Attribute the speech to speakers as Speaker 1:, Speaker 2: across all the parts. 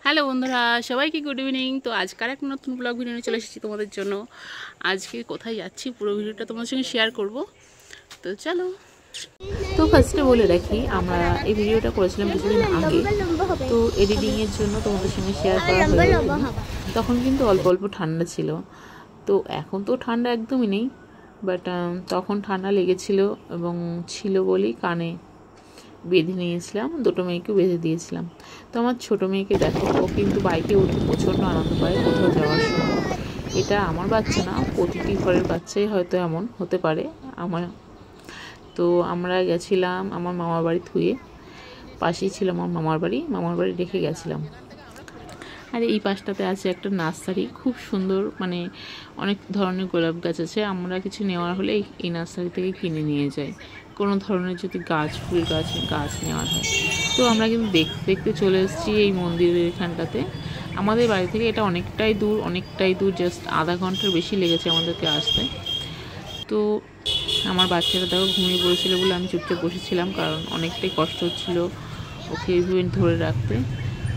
Speaker 1: Hello বন্ধুরা, সবাইকে good evening. তো আজকার এক নতুন ব্লগ ভিডিও নিয়ে চলে এসেছি তোমাদের জন্য। আজকে কোথায় যাচ্ছি পুরো ভিডিওটা তোমাদের সঙ্গে শেয়ার করব। তো চলো। তো ফার্স্টে বলে রাখি, আমরা এই ভিডিওটা করেছিলাম কিছুদিন আগে, তো এডিটিংয়ের জন্য তোমাদের সঙ্গে শেয়ার করা হয়েছিল। তখন কিন্তু অল্প অল্প ঠান্ডা ছিল, তো এখন তো ঠান্ডা একদমই নেই, বাট তখন ঠান্ডা লেগেছিল এবং ছিল বলেই কানে বেঁধে নিয়েছিলাম, দুটো মেয়েকেও বেঁধে দিয়েছিলাম। তো আমার ছোটো মেয়েকে দেখো, ও কিন্তু বাইকে উঠতে প্রচণ্ড আনন্দ পায় কোথাও যাওয়ার সময়। এটা আমার বাচ্চা না, প্রতিটি ঘরের বাচ্চাই হয়তো এমন হতে পারে। তো আমরা গেছিলাম আমার মামার বাড়ি থুয়ে, পাশেই ছিল আমার মামার বাড়ি রেখে গেছিলাম। আর এই পাশটাতে আছে একটা নার্সারি, খুব সুন্দর, মানে অনেক ধরনের গোলাপ গাছ আছে। আমরা কিছু নেওয়ার হলে এই নার্সারি থেকে কিনে নিয়ে যাই, কোনো ধরনের যদি ফুল গাছ নেওয়ার হয়। তো আমরা কিন্তু দেখতে দেখতে চলে এসেছি এই মন্দিরের এখানটাতে। আমাদের বাড়ি থেকে এটা অনেকটাই দূর, জাস্ট আধা ঘন্টার বেশি লেগেছে আমাদেরকে আসতে। তো আমার বাচ্চাটা দেখো ঘুমিয়ে পড়েছিল বলে আমি চুপচাপ বসেছিলাম, কারণ অনেকটাই কষ্ট হচ্ছিল ওকে এইভাবে ধরে রাখতে।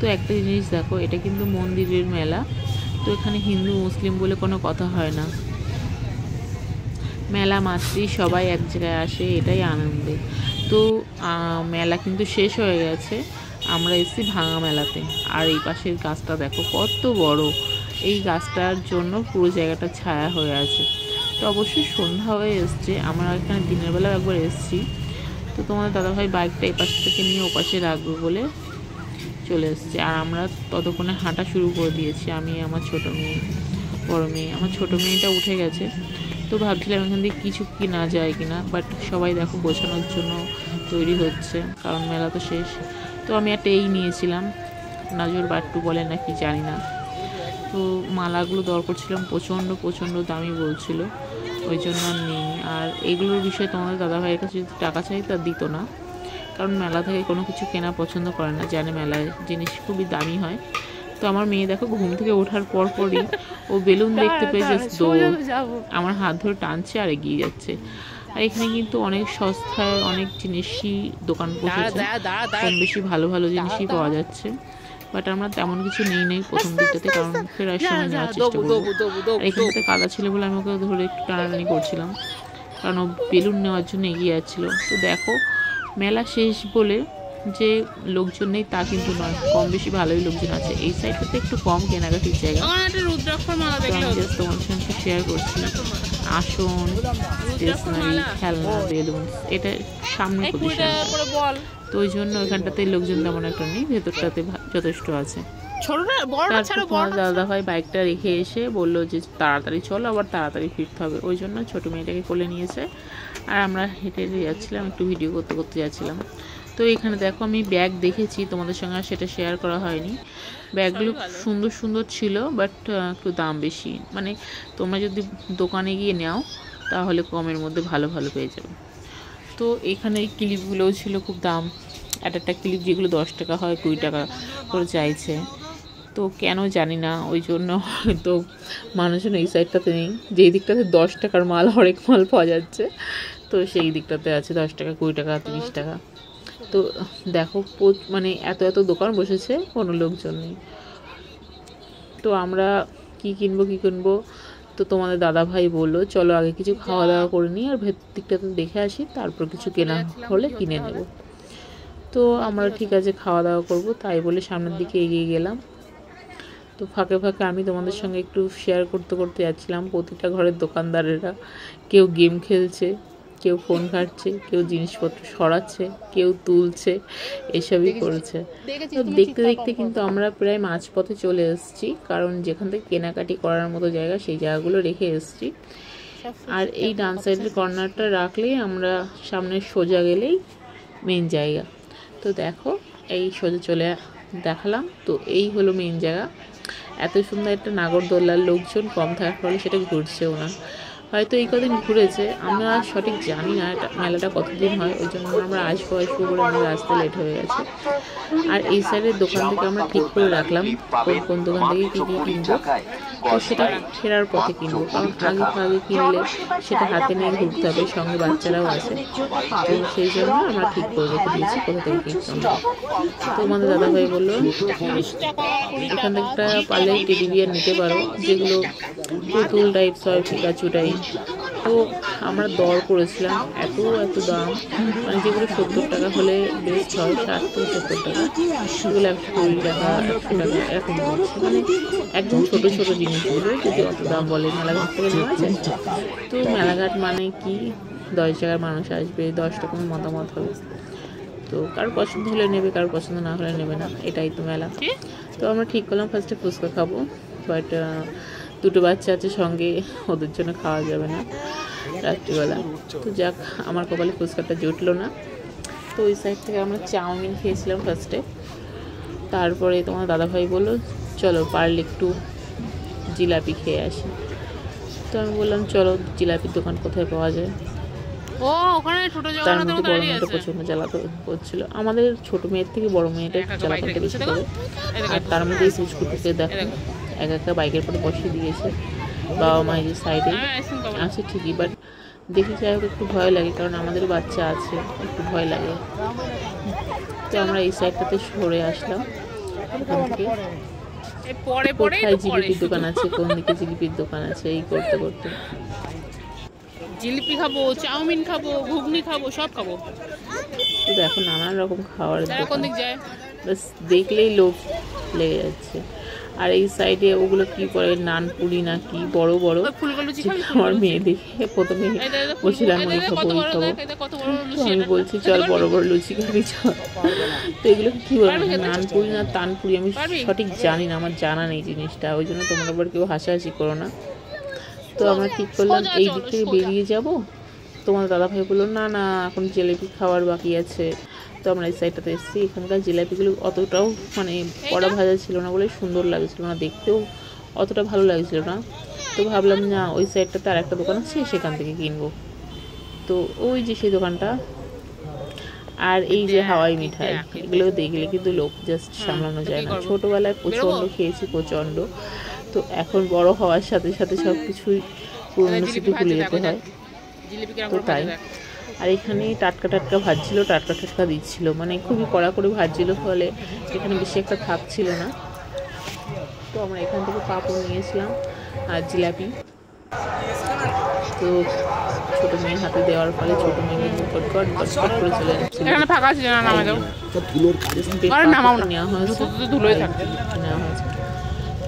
Speaker 1: তো একটা জিনিস দেখো, এটা কিন্তু মন্দিরের মেলা। তো এখানে হিন্দু মুসলিম বলে কোনো কথা হয় না, মেলা মাত্রই সবাই এক জায়গায় আসে, এটাই আনন্দে। তো মেলা কিন্তু শেষ হয়ে গেছে, আমরা এসেছি ভাঙা মেলাতে। আর এই পাশের গাছটা দেখো কত বড়, এই গাছটার জন্য পুরো জায়গাটা ছায়া হয়ে আছে। তো অবশ্যই সন্ধ্যা হয়ে এসছে, আমরা এখানে দিনের বেলা একবার এসেছি। তো তোমাদের দাদাভাই বাইকটা এই পাশ থেকে নিয়ে ও পাশে রাখবো বলে চলে এসছে, আর আমরা ততক্ষণে হাঁটা শুরু করে দিয়েছি, আমি আমার ছোটো মেয়ে, বড়ো মেয়ে। আমার ছোটো মেয়েটা উঠে গেছে, তো ভাবছিলাম এখান থেকে কিছু কিনা যায় কিনা, বাট সবাই দেখো গোছানোর জন্য তৈরি হচ্ছে, কারণ মেলা তো শেষ। তো আমি একটা এই নিয়েছিলাম, নাজর বাট্টু বলে নাকি জানি না। তো মালাগুলো দর করছিলাম, প্রচণ্ড দামি বলছিল, ওই জন্য আর নেই। আর এগুলোর বিষয়ে তোমাদের দাদাভাইয়ের কাছে যদি টাকা চাই তা দিত না, কারণ মেলা থেকে কোনো কিছু কেনা পছন্দ করে না, জানে মেলায় জিনিস খুবই দামি হয়। তো আমার মেয়ে দেখো ঘুম থেকে ওঠার পরই ও বেলুন দেখতে পেয়ে জাস্ট দৌড়, আমার হাত ধরে টানছে আর এগিয়ে যাচ্ছে। আর এখানে কিন্তু অনেক সস্তায় অনেক জিনিসই দোকান বসেছে, কম বেশি ভালো জিনিসই পাওয়া যাচ্ছে। বাট আমরা তেমন কিছু নেই প্রথম দিকটাতে, কারণ ফেরার সময় নেওয়ার চেষ্টা করবো। আর এখানটাতে কাদা ছিল বলে আমি ওকে ধরে একটু টানাটানি করছিলাম, কারণ ও বেলুন নেওয়ার জন্য এগিয়ে যাচ্ছিলো। তো দেখো মেলা শেষ বলে যে লোকজন নেই তা কিন্তু নয়, কম বেশি ভালোই লোকজন আছে। এই সাইডটাতে একটু কম কেনাকাটির জায়গা, আমি জাস্ট তোমার সঙ্গে শেয়ার করছি। আসন, স্টেশনারি, খেলনা, বেলুন, এটা সামনে পজিশনটা, তো ওই জন্য এখানটাতে লোকজন তেমন একটা নেই, ভেতরটাতে যথেষ্ট আছে। তারপর দাদা ভাই বাইকটা রেখে এসে বললো যে তাড়াতাড়ি চলো, আবার তাড়াতাড়ি ফিরতে হবে, ওই জন্য ছোটো মেয়েটাকে কোলে নিয়েছে। আর আমরা হেঁটে যাচ্ছিলাম, একটু ভিডিও করতে যাচ্ছিলাম। তো এখানে দেখো আমি ব্যাগ দেখেছি, তোমাদের সঙ্গে আর সেটা শেয়ার করা হয়নি। ব্যাগগুলো সুন্দর ছিল, বাট একটু দাম বেশি, মানে তোমরা যদি দোকানে গিয়ে নাও তাহলে কমের মধ্যে ভালো পেয়ে যাবে। তো এখানে এই ক্লিপগুলোও ছিল খুব দাম, একটা ক্লিপ যেগুলো 10 টাকা হয় 20 টাকা করে চাইছে। তো কেন জানি না, ওই জন্য হয়তো মানুষজন এই সাইডটাতে নেই, যেই দিকটাতে 10 টাকার মাল হরেক মাল পাওয়া যাচ্ছে, তো সেই দিকটাতে আছে 10 টাকা, 20 টাকা, 30 টাকা। তো দেখো মানে এত দোকান বসেছে, কোনো লোকজন নেই। তো আমরা কি কিনবো, তো তোমাদের দাদা ভাই বললো চলো আগে কিছু খাওয়া দাওয়া করে নিই, আর ভেতর দিকটাতে দেখে আসি, তারপর কিছু কেনা হলে কিনে নেব। তো আমরা ঠিক আছে খাওয়া দাওয়া করবো তাই বলে সামনের দিকে এগিয়ে গেলাম। তো ফাঁকে আমি তোমাদের সঙ্গে একটু শেয়ার করতে যাচ্ছিলাম। প্রতিটা ঘরের দোকানদারেরা কেউ গেম খেলছে, কেউ ফোন ঘাঁটছে, কেউ জিনিসপত্র সরাচ্ছে, কেউ তুলছে, এসবই করেছে। তো দেখতে কিন্তু আমরা প্রায় মাঝপথে চলে এসেছি, কারণ যেখান থেকে কেনাকাটি করার মতো জায়গা সেই জায়গাগুলো রেখে এসেছি। আর এই ডান সাইডের কর্নারটা রাখলেই আমরা সামনে সোজা গেলেই মেন জায়গা। তো দেখো এই সোজা চলে দেখালাম, তো এই হলো মেন জায়গা। এত সুন্দর একটা নাগরদোলার, লোকজন কম থাকার ফলে সেটা ঘুরছেও না, হয়তো এই কদিন ঘুরেছে, আমরা সঠিক জানি না এটা মেলাটা কতদিন হয়, ওই জন্য আমরা আসবো করে আমাদের আসতে লেট হয়ে গেছে। আর এই সাইডের দোকান থেকে আমরা ঠিক করে রাখলাম কোন কোন দোকান থেকে কী কী কিনবো, তো সেটা ফেরার পথে কিনবো, কারণ আগে কিনলে সেটা হাতে নিয়ে ঘুরতে হবে, সঙ্গে বাচ্চারাও আছে, তো সেই জন্য আমরা ঠিক করে রেখে দিয়েছি কোথা থেকে কিনতে হবে। তো আমাদের দাদাভাই বললো এখান থেকে একটা পারলে টেডি বিয়ার নিতে পারো, যেগুলো পুতুল টাইপস হয়, পিকাচু টাইপ। তো আমরা দর করেছিলাম, এত দাম, মানে যেগুলো 70 টাকা হলে বেস্ট হয়, 60 থেকে 70 টাকা, সেগুলো 120 টাকা 100 টাকা এরকম বলছে, মানে একদম ছোটো জিনিসগুলো যদি অত দাম বলে মেলাঘাট থেকে নেওয়া যায়। তো মেলাঘাট মানে কি 10 জায়গার মানুষ আসবে, 10 রকমের মতামত হবে, তো কারোর পছন্দ হলে নেবে, কারোর পছন্দ না হলে নেবে না, এটাই তো মেলা। তো আমরা ঠিক করলাম ফার্স্টে ফুচকা খাবো, বাট দুটো বাচ্চা আছে সঙ্গে, ওদের জন্য খাওয়া যাবে না রাত্রিবেলা। তো যাক, আমার কপালে ফুচকাটা জুটলো না। তো ওই সাইড থেকে আমরা চাউমিন খেয়েছিলাম ফার্স্টে, তারপরে তোমার দাদাভাই বললো চলো পারলে একটু জিলাপি খেয়ে আসি। তো আমি বললাম চলো, জিলাপির দোকান কোথায় পাওয়া যায়। তার মধ্যে বড় মেয়েটা প্রচন্ড জ্বালাতে করছিল, আমাদের ছোট মেয়ের থেকে বড় মেয়েটা জ্বালাতে বেশি করে। আর তার মধ্যে এই সুচকুটিকে দেখো একটা বাইকের পরে বসিয়ে দিয়েছে, বাবা মায়ের সাইডে আছে ঠিকই, বাট দেখে যাই হোক একটু ভয় লাগে, কারণ আমাদের বাচ্চা আছে, একটু ভয় লাগে। তো আমরা এই সাইডটাতে সরে আসলাম, এখান থেকে কোথায় জিলিপির দোকান আছে, কোন দিকে জিলিপির দোকান আছে, এই করতে করতে
Speaker 2: জিলিপি খাবো, চাউমিন খাবো, ঘুগনি খাবো, সব খাবো।
Speaker 1: তো দেখো নানান রকম খাবারের দোকান, বাস দেখলেই লোভ লেগে যাচ্ছে। আর এই সাইডে ওগুলো কি করে, নানপুরি না কি বড় বড়, আমার মেয়ে দেখে প্রথমে বলছিলাম ওই খাবো ওই খাবো, তো আমি বলছি চল বড় বড় লুচি খাবি চল। তো এগুলো কি বলে, নানপুরি না তানপুরি আমি সঠিক জানি না, আমার জানা নেই জিনিসটা, ওই জন্য তোমরা আবার কেউ হাসাহাসি করো না। তো আমরা ঠিক করলাম এই দিক থেকে বেরিয়ে যাব। তোমার দাদাভাই বললো না না এখন জিলিপি খাওয়ার বাকি আছে। তো আমরা এই সাইডটাতে এসেছি, এখানকার জিলাপিগুলো অতটাও মানে কড়া ভাজা ছিল না বলে সুন্দর লাগছিল না, দেখতেও অতটা ভালো লাগছিল না। তো ভাবলাম না ওই সাইডটাতে আর একটা দোকান আছে, সেখান থেকে কিনবো। তো ওই যে সেই দোকানটা, আর এই যে হাওয়াই মিঠাই, এগুলো দেখলে কিন্তু লোক জাস্ট সামলানো যায় না। ছোটোবেলায় প্রচণ্ড খেয়েছি, প্রচণ্ড। তো এখন বড় হওয়ার সাথে সাথে সব কিছুই পুরনো স্মৃতি ভুলে যেতে হয়, তো তাই। আর এখানে টাটকা ভাজছিল, টাটকা দিচ্ছিল, মানে খুবই কড়া করে ভাজছিল, ফলে এখানে বেশি একটা থাকছিল না। তো আমরা এখান থেকে পাঁপড় নিয়েছিলাম আর জিলাপি। তো ছোটো মেয়ের হাতে দেওয়ার ফলে ছোটো মেয়ে কটকট করে চলে যাচ্ছিল, নেওয়া হয়েছে।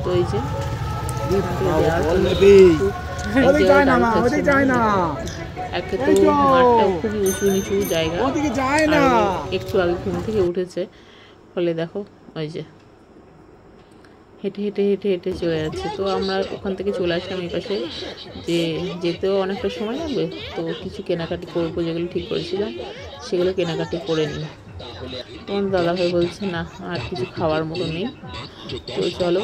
Speaker 1: তো এই যে একে তো মাঠটা খুবই উঁচু নিচু জায়গা, একটু আগে ঘুম থেকে উঠেছে, ফলে দেখো ওই যে হেঁটে হেঁটে হেঁটে হেঁটে চলে যাচ্ছে। তো আমরা ওখান থেকে চলে আসলাম এই পাশে, যে যেতেও অনেকটা সময় লাগবে, তো কিছু কেনাকাটি করবো, যেগুলো ঠিক করেছিলাম সেগুলো কেনাকাটি করে নিই। তখন দাদাভাই বলছে না আর কিছু খাওয়ার মতো নেই, তো চলো।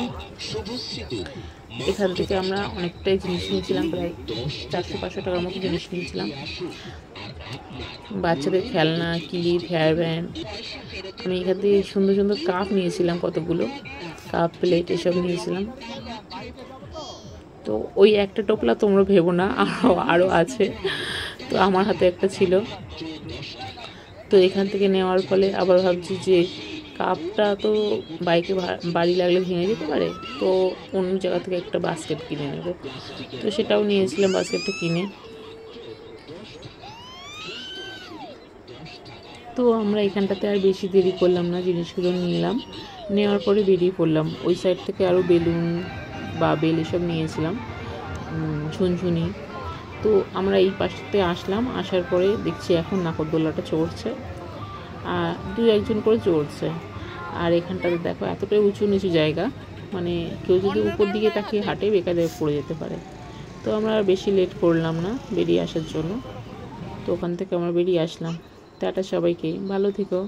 Speaker 1: এখান থেকে আমরা অনেকটাই জিনিস নিয়েছিলাম, প্রায় 400-500 টাকার মতো জিনিস নিয়েছিলাম, বাচ্চাদের খেলনা, ক্লিপ, হেয়ার ব্যান্ড। আমি এখান থেকে সুন্দর সুন্দর কাপ নিয়েছিলাম, কতগুলো কাপ প্লেট এসব নিয়েছিলাম। তো ওই একটা টোপলা তোমরা ভেবো না, আরও আছে, তো আমার হাতে একটা ছিল। তো এখান থেকে নেওয়ার ফলে আবার ভাবছি যে কাপটা তো বাইকে বাড়ি লাগলে ভেঙে যেতে পারে, তো অন্য জায়গা থেকে একটা বাস্কেট কিনে নেব। তো সেটাও নিয়েছিলাম, বাস্কেটটা কিনে। তো আমরা এখানটাতে আর বেশি দেরি করলাম না, জিনিসগুলো নিলাম, নেওয়ার পরে বেরিয়ে পড়লাম। ওই সাইড থেকে আরও বেলুন বা বেল এসব নিয়েছিলাম, ঝুনঝুনি। তো আমরা এই পাশটাতে আসলাম, আসার পরে দেখছি এখন নাগরদোলাটা চড়ছে, আর 2-1 করে চড়ছে। আর এখানটাতে দেখো এতটাই উঁচু নিচু জায়গা, মানে কেউ যদি উপর দিকে তাকিয়ে হাঁটে বেকারে পড়ে যেতে পারে। তো আমরা আর বেশি লেট করলাম না বেরিয়ে আসার জন্য, তো ওখান থেকে আমরা বেরিয়ে আসলাম। টাটা সবাইকে, ভালো থেকো।